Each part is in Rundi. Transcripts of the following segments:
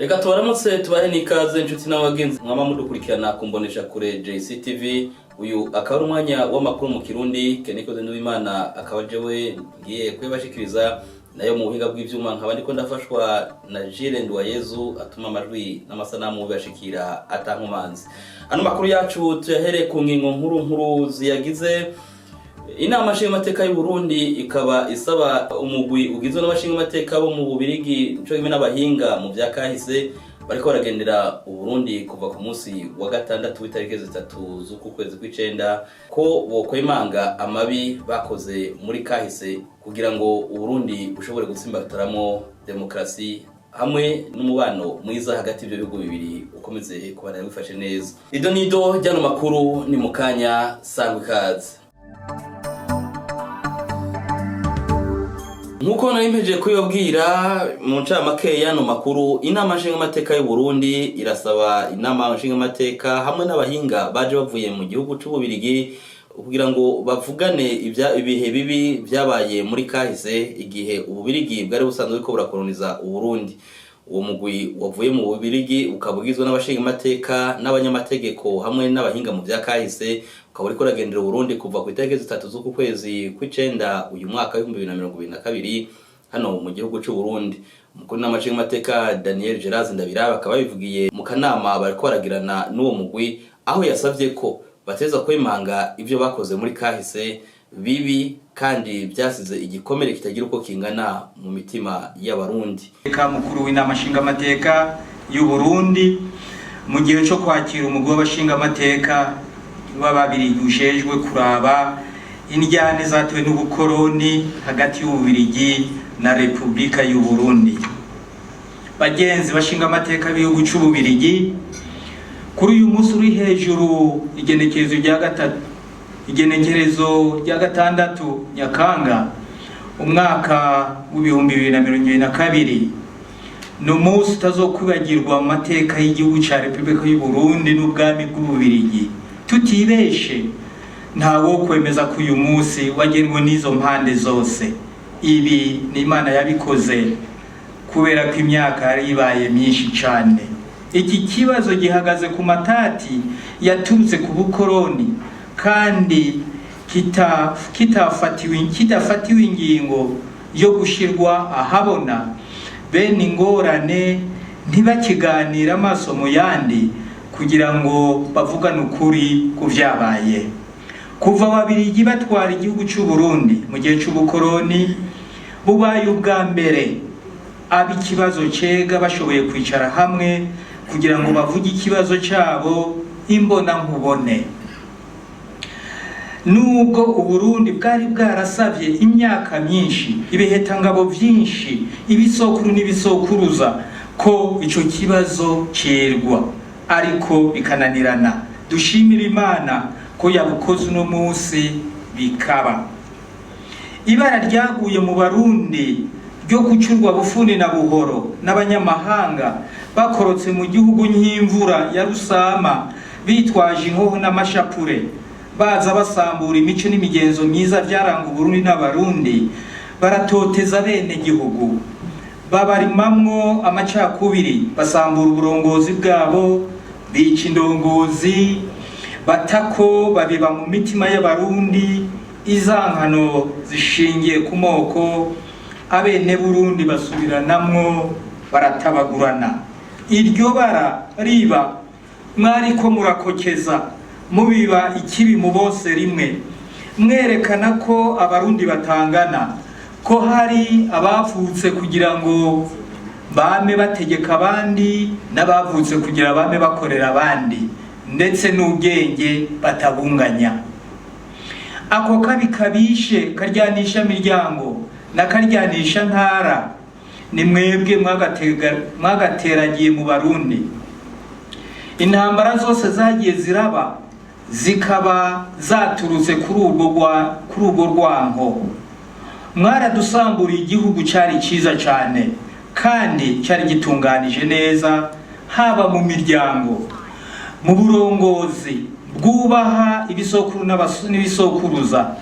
Reka tubaramutse tubahe n'ikaze inshuti n'abagenzi mwama mudukurikirana kumbonesha kure JCTV. Uyu akaba umwanya w'amakuru mu Kirundi Kenikoze n'Imana akaba jewe ngiye kwebashikiriza nayo mu buhinga bw'ivyuma nkaba ndiko ndafashwa na Jire Ndwayezu atuma amajwi n'amasanamu bibashikira atankumanzi. Ano makuru yacu tuyahere ku ngingo nkuru ziyagize. Inama nshingamateka y'u Burundi ikaba isaba umugwi ugizwe n'abashingamateka bo mu Bubirigi cyo kimwe n'abahinga mu bya KAHISE bariko baragendera u Burundi kuva ku munsi wa gatandatu w'itariki 3 z'uku kwezi kw'icenda ko bokwemanga amabi bakoze muri KAHISE kugira ngo u Burundi bushobore gutsimbataramo demokrasi hamwe n'umubano mwiza hagati y'ibyo bihugu bibiri ukomeze kubana bifashe neza. Ido nido ryano makuru ni mukanya sangwe kazi. Nkuko narimpeje kuyobwira mu ncamake y'ano makuru, inama nshingamateka y'u Burundi irasaba inama nshingamateka hamwe n'abahinga baje bavuye mu gihugu c'Ububirigi kugira ngo bavugane ibihe bibi byabaye muri KAHISE igihe Ububirigi bwari busanzwe ko burakoloniza u Burundi. Uwo mugwi wavuye mu Bubirigi ukabugizwe n'abashingamateka n'abanyamategeko hamwe n'abahinga mu bya KAHISE ukaba uriko uragendera u Burundi kuva ku itariki 3 z'uku kwezi kw'icenda uyu mwaka wa 2022 hano mu gihugu c'u Burundi. Umukuru n'amashingamateka Daniel Gerazi Ndabira bakaba bivugiye mu kanama bariko baragirana n'uwo mugwi aho yasavye ko bateza kwemanga ivyo bakoze muri KAHISE bibi kandi byasize igikomere kitagira uko kingana mu mitima y'abarundi. Mukuru w'inama nshingamateka y'u Burundi mu gihe cyo kwakira umugwi w'abashingamateka bababiri ushejwe kuraba indyane zatewe n'ubukoroni hagati y'Ububirigi na Republika y'u Burundi. Bagenzi bashingamateka b'igihugu c'Ububirigi, kuri uyu munsi uri hejuru igenekerezo rya gatandatu Nyakanga umwaka w'2022 no munsi utazokwibagirwa mu mateka y'igihugu ca Republika y'u Burundi n'ubwami bw'Ububirigi. Tutibeshe ntawo kwemeza ko uyu munsi wagenwe n'izo mpande zose. Ibi ni Imana yabikoze kubera ko imyaka yari ibaye myinshi cyane. Iki kibazo gihagaze ku matati yaturutse ku bukoroni kandi kitafatiwe ingingo yo gushirwa ahabona. Bene ingorane ntibakiganira amaso mu yandi kugira ngo bavugane ukuri ku vyabaye. Kuva Ababirigi batwara igihugu c'u Burundi mu gihe c'ubukoroni bubaye ubwa mbere ikibazo cega bashoboye kwicara hamwe kugira ngo bavuge ikibazo cyabo imbona nkubone. Nubwo u Burundi bwari bwarasavye imyaka myinshi, ibihetangabo vyinshi, ibisokuru n'ibisokuruza ko ico kibazo cerwa ariko bikananirana, dushimira Imana ko yabukoze uno munsi bikaba. Ibara ryaguye mu Barundi ryo gucurwa bufuni na buhoro n'abanyamahanga bakorotse mu gihugu nk'imvura ya rusama bitwaje inkoho n'amashapure baza basambura imico n'imigenzo myiza byaranga Burundi n'abarundi, baratoteza bene gihugu, babarimamwo amacakubiri, basambura uburongozi bwabo, bica indongozi, batako babiba mu mitima y'abarundi izankano zishingiye ku moko. Abene Burundi basubiranamwo baratabagurana. Iryo bara riba mwariko murakokeza mubiba ikibi mu bose rimwe, mwerekana ko abarundi batangana, ko hari abavutse kugira ngo bame bategeka abandi n'abavutse kugira bame bakorera abandi, ndetse n'ubwenge batabunganya. Ako kabi kabishe karyanisha miryango na karyanisha ntara ni mwebwe mwagateragiye mu Barundi. Intambara zose zagiye ziraba zikaba zaturutse kuri urwo rwango. Mwaradusamburiye igihugu cyari cyiza cyane kandi cyari gitunganije neza, haba mu miryango, mu burongozi bwubaha ibisokuru n'ibisokuruza.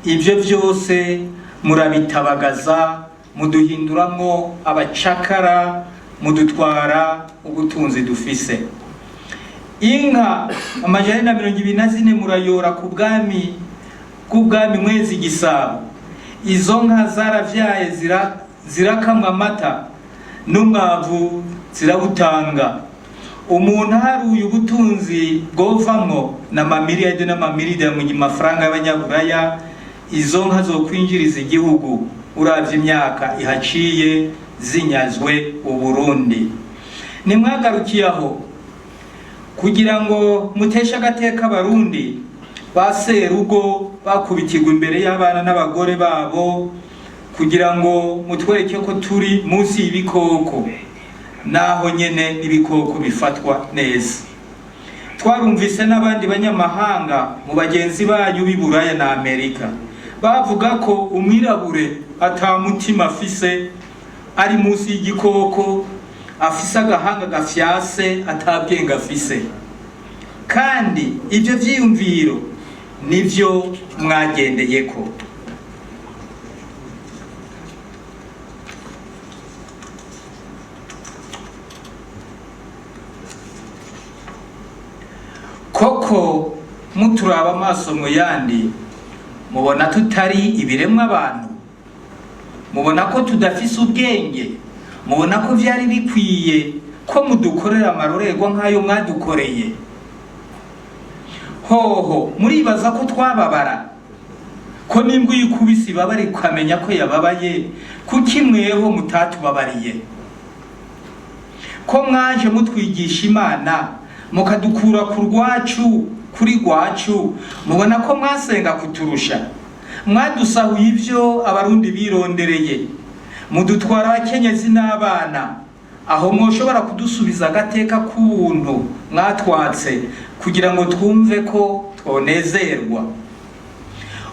Ibyo byose murabitabagaza muduhinduramwo abacakara mudutwara ubutunzi dufise. Inka 124 murayora ku bwami mwezi Gisabo. Izo nka zaravyaye zirakamwa amata n'umwavu zirabutanga. Umuntu haruye ubutunzi bwovamwo na mamiriyade n'amamiriyade mu mafaranga y'abanyaburaya. Izo nka zo kwinjiriza igihugu uravye imyaka ihaciye zinyazwe uburundi. Nimwagarukiye aho kugira ngo mutesha agateka abarundi baserugo bakubitirwa imbere y'abana n'abagore babo, kugira ngo mutwereke ko turi munsi y'ibikoko, naho nyene n'ibikoko bifatwa neza. Twarumvise n'abandi banyamahanga mu bagenzi banyu b'Iburaya na Amerika bavuga ko umwirabure ata mutima afise, ari munsi y'igikoko, afise agahanga gafyase, atabwenga afise. Kandi ivyo vyiyumviro nivyo mwagendeyeko. Koko muturaba amaso mu yandi mubona tutari ibiremwa abantu, mubona ko tudafise ubwenge, mubona ko vyari bikwiye ko mudukorera amarorerwa nk'ayo mwadukoreye. Hoho muribaza ko twababara, ko nimbwa yikubise ibabari ukamenya ko yababaye, kuki mweho mutatubabariye? Ko mwaje mutwigisha Imana mukadukura ku rwacu kuri rwacu, mubona ko mwasenga kuturusha, mwadusahuye ivyo abarundi birondereye, mudutwara abakenyezi n'abana, aho mwoshobora kudusubiza agateka k'ubuntu mwatwatse kugira ngo twumve ko twonezerwa.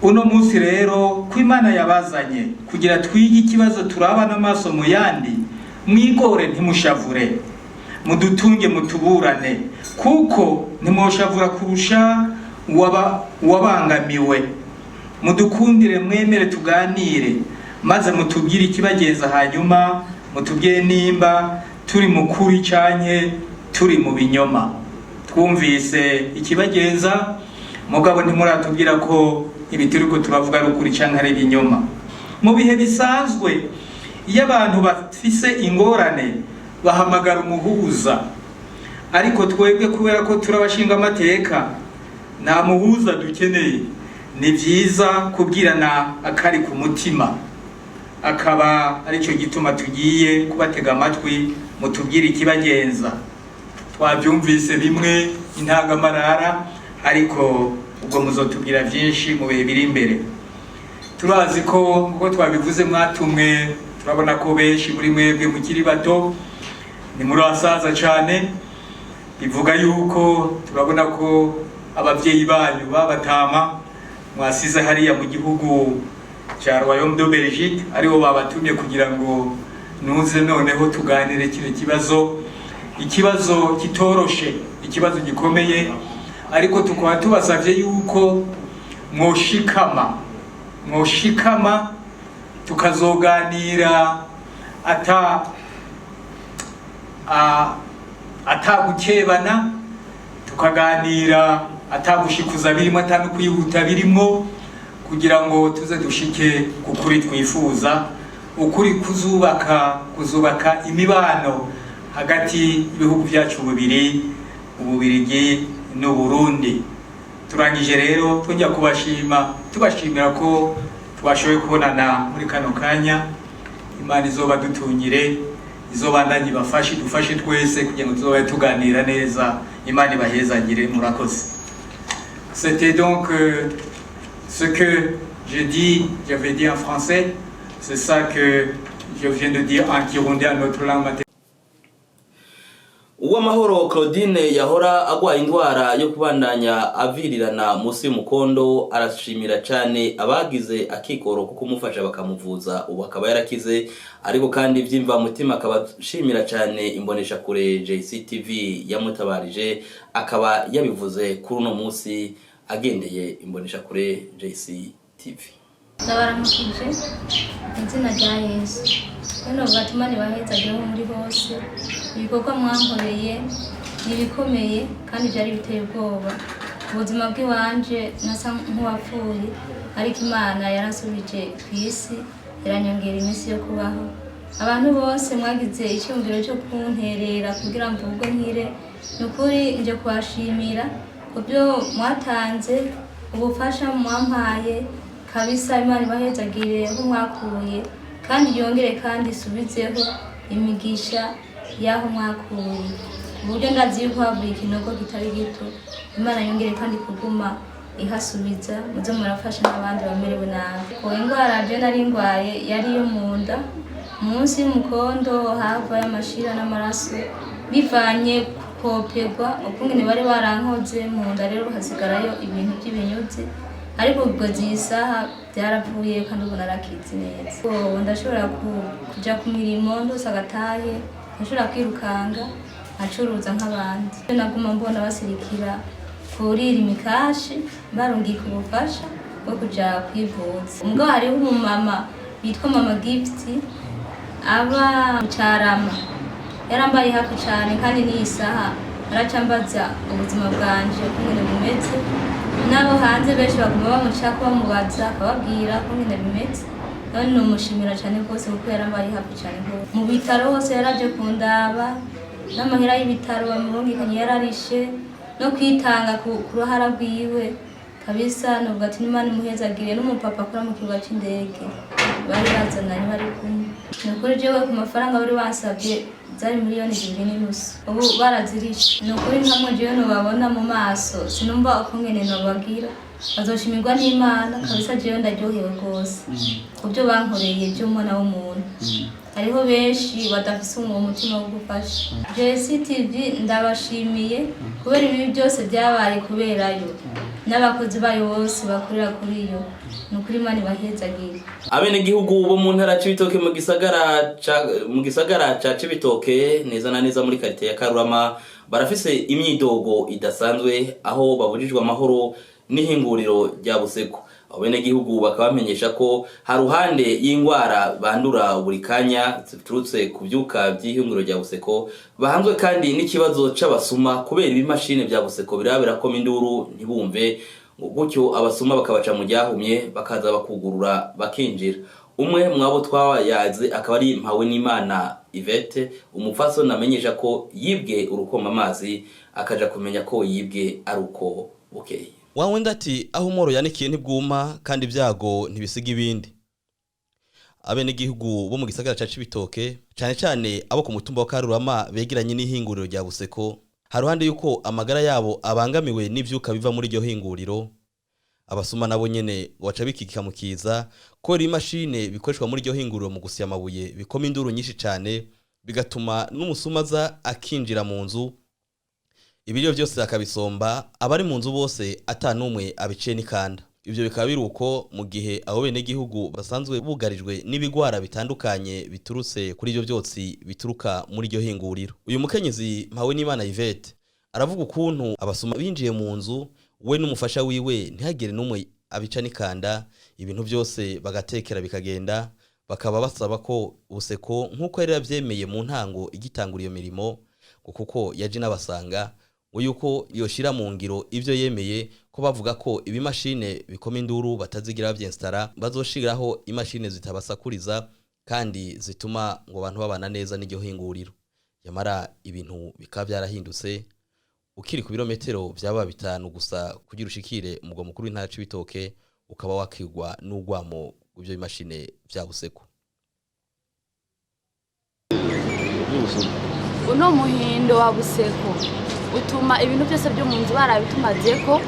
Uno munsi rero ko Imana yabazanye kugira twige ikibazo turaba n'amaso mu yandi, mwigore ntimushavure, mudutunge mutuburane, kuko ntimwoshavura kurusha uwabangamiwe. Mudukundire mwemere tuganire, maze mutubwire ikibagenza, hanyuma mutubwire nimba turi mukuri canke turi mu binyoma. Twumvise ikibagenza, mugabo ntimuratubwira ko ibituriko turavuga ari ukuri canke ari ibinyoma. Mu bihe bisanzwe iyo abantu bafise ingorane bahamagara umuhuza, ariko twebwe kubera ko turabashinga amateka nta muhuza dukeneye. Ni vyiza kubwirana akari ku mutima, akaba arico gituma tugiye kubatega amatwi mutubwire ikibagenza. Twavyumvise bimwe intangamarara, ariko ubwo muzotubwira vyinshi mu bihe biri imbere. Turazi ko uko twabivuze mwatumwe, turabona ko benshi muri mwebwe mukiri bato, ni muri asaza cyane, bivuga yuko turabona ko abavyeyi banyu babatama mwasize hariya mu gihugu cya Royaume de Belgique, aribo babatumye kugira ngo nuze noneho tuganire kino ikibazo kitoroshe, ikibazo gikomeye, ariko tukaba tubasavye yuko mwoshikama tukazoganira atagukebana, tukaganira atagushikuza birimo, atanukwihuta birimo, kugira ngo tuze dushike kukuri twifuza, ukuri kuzubaka imibano hagati y'ibihugu byacu bibiri, UBUBIRIGI n'UBURUNDI. Turangije rero twongera tubashimira ko twashoboye kubonana muri kano kanya. Imana izoba dutungire, izobandanye bafashe dufashe twese kugira ngo tuzobe tuganira neza. Imana ibahezagire, murakoze. C'était donc ce que j'avais dit en français, c'est ça que je viens de dire en kirundi, à notre langue maternelle. Uwamahoro Claudine yahora agwaye indwara yo kubandanya avirirana musi y'umukondo, arashimira cyane abagize akikoro kuko umufasha bakamuvuza, ubu akaba yarakize. Ariko kandi vyimva mutima akabashimira cyane imbonesha kure JCTV yamutabarije, akaba yabivuze kuri uno musi agendeye imbonesha kure JCTV. Ndabaramukije izina rya Yesu. None ubatumane baheza muri bose. ibikorwa mwankoreye nibikomeye kandi byari biteye ubwoba. Ubuzima bw'iwanje nasa nk'uwapfuye, ariko Imana yarasubije ku isi iranyongera iminsi yo kubaho. Abantu bose mwagize icyumviro cyo kunterera kugira ngo ubwo nkire, nukuri nje kubashimira kubyo mwatanze, ubufasha mwampaye kabisa. Imana ibahezagire aho mwakuye kandi yongere kandi isubizeho imigisha yaho mwakuye. Uburyo ndazi yuko havuye ikinogo kitari gito, Imana yongere kandi kuguma ihasubiza, muze murafasha n'abandi bamerewe nabi. Ko indwara je nari ndwaye yari yo munda, munsi y'umukondo hava y'amashira n'amaraso, bivanye kopegwa ukungene bari barankoze mu nda, rero hasigarayo ibintu by'ibinyuzi, ariko ubwo zisaha byaravuye kandi ubu narakizi neza. Ndashobora kuja ku mirimo ndose agataye, ndashobora kwirukanga acuruza nk'abandi. Naguma mbona basirikira kurira imikashi barungika ubufasha bwo kuja kwivuza. Ubwo hariho umumama bitwa Mama Gift aba Carama, yarambaye hafi cyane kandi n'isaha aracambaza ubuzima bwanje kungene bumeze, nabo hanze benshi baguma bamushaka bamubaza akababwira kungene bimeze. None numushimira cyane rwose kuko yarambaye hafi cyane rwose. Mu bitaro hose yaraje kundaba, n'amahera y'ibitaro bamurungikanye yararishe, no kwitanga ku ruhara rwiwe kabisa. Nubwo ati Imana imuhezagire, n'umupapa akora mu kibuga cy'indege bari bazananye bari kumwe. Nukuri jewe ku mafaranga bari basabye zari miliyoni 2.5, ubu barazirishe. Nukuri nkamwe jewe nubabona mu maso sinumva ukungene nobagira, bazoshimirwa n'Imana kabisa. Jewe ndaryohewe rwose kubyo bankoreye by'umwana w'umuntu. Hariho benshi badafise umutima wo gufasha. JCTV ndabashimiye kubera ibi byose byabaye kuberayo, n'abakozi bayo bose bakorera kuri yo. Nukuri Imana ibahezagire. Abenegihugu bo mu ntara Cibitoke mu gisagara ca Cibitoke neza na neza muri quartier ya Karurama barafise imyidogo idasanzwe, aho babujijwe amahoro n'ihinguriro rya Buseko. Abenegihugu bakabamenyesha ko haruhande y'ingwara bandura buri kanya ziturutse kuvyuka by'ihinguriro rya Buseko, bahanzwe kandi n'ikibazo c'abasuma kubera ibimashine bya Buseko birabera ko induru ntibumve, gutyo abasuma bakabaca mu ryahumye bakaza bakugurura bakinjira. Umwe mwabo twayaze akaba ari Mpawe n'Imana Yvette, umupfaso namenyesha ko yibwe urukoma amazi akaja kumenya ko yibwe aruko bukeye. Wawenda ati aho umoro yanikiye ntibwuma kandi ibyago ntibisiga ibindi. Abenegihugu bo mu gisagara ca Cibitoke cyane cyane abo ku mutumba wa Karurama begeranye n'ihinguriro rya Buseko, haruhande yuko amagara yabo abangamiwe n'ivyuka biva muri iryo hinguriro, abasuma nabo nyene waca bikikika mukiza ko iri mashine bikoreshwa muri iryo hinguriro mu gusya amabuye bikoma induru nyinshi cyane, bigatuma n'umusumaza akinjira mu nzu, ibiryo byose akabisomba, abari mu nzu bose atanumwe abice n'ikanda. Ivyo bikaba biruko mu gihe abo benegihugu basanzwe bugarijwe n'ibigwara bitandukanye biturutse kuri ivyo byotsi bituruka muri iryo hinguriro. Uyu mukenyezi Mpawe n'Imana Yvette aravuga ukuntu abasuma binjiye mu nzu, we n'umufasha wiwe ntihagire n'umwe abica n'ikanda, ibintu byose bagatekera bikagenda. Bakaba basaba ko Buseko nkuko yari yavyemeye mu ntango igitangura iyo mirimo, kuko yaje n'abasanga uyuko yoshira mu ngiro ivyo yemeye, ko bavuga ko ibimashine bikoma induru batazigira bavyinstara, bazoshiraho imashine zitabasakuriza kandi zituma ngo abantu babana neza n'iryo hinguriro. Yamara ibintu bikaba byarahindutse, ukiri ku birometero byaba 5 gusa kugira ushikire umugwa mukuru w'intara Cibitoke ukaba wakigwa n'ugwamo ivyo bimashine bya Buseko. Uno muhindo wa Buseko utuma ibintu byose byo mu nzu barabitumazeko,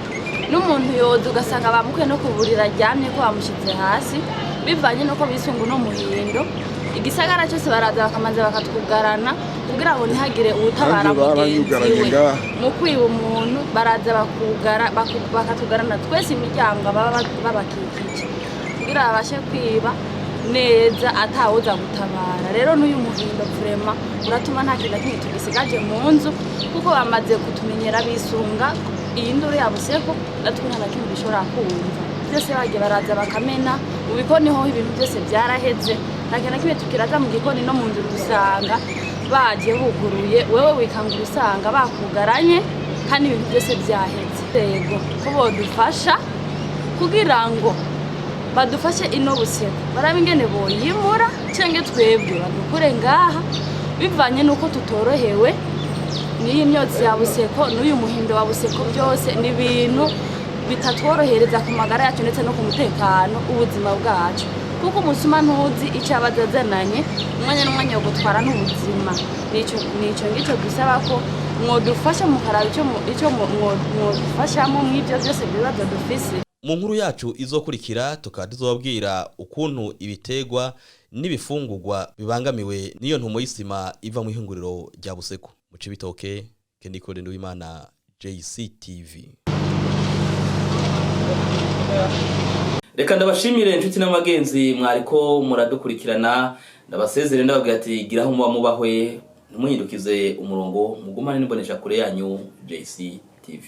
n'umuntu yoza ugasanga bamukuye no kuburira ryamye ko bamushize hasi, bivanye nuko bisunga no muhindo. Igisagara cyose baraza bakamanza bakatwugarana kugira ngo ntihagire ubutabara mugenzi we mu kwiba umuntu. Baraza bakatugarana twese imiryango babakikije kugira babashe kwiba neza atawoza gutabara. Rero n'uyu muhindo vrema uratuma nta kintu kimwe tugisigaje mu nzu, kuko bamaze kutumenyera bisunga iyi nduru ya Buseko, natwe nta kintu bishobora kumva. Byose bagiye baraza bakamena ubikoni ho ibintu byose byaraheze, nta kintu kimwe tukiraza mu gikoni no mu nzu dusanga baje buguruye wewe wikangura usanga bakugaranye kandi ibintu byose byaheze yego ko bodufasha kugira ngo badufashe ino buseko barabe ingene boyimura cyangwa twebwe badukure ngaha bivanye nuko tutorohewe n'iyi myotsi ya buseko n'uyu muhindo wa buseko byose ni ibintu bitatworohereza ku magara yacu ndetse no ku mutekano ubuzima bwacu kuko umusuma ntuzi icyo abazazananye umwanya n'umwanya wo gutwara n'ubuzima nico ngicyo dusaba ko mwodufasha mukaraba icyo mwodufashamo mw'ibyo byose bibazo dufise. Mu nkuru yacu izokurikira tukaba tuzobabwira ukuntu ibitegwa n'ibifungurwa bibangamiwe n'iyo ntumo y'isima iva mu ihinguriro rya Buseko mu Cibitoke. Kendikode Nduwimana, JCTV. Reka ndabashimire inshuti n'amagenzi mwariko muradukurikirana, ndabasezere ndababwira ati giraho muba mubahwe, ntimuhindukize umurongo, mugumane n'imbonesha kure yanyu JCTV.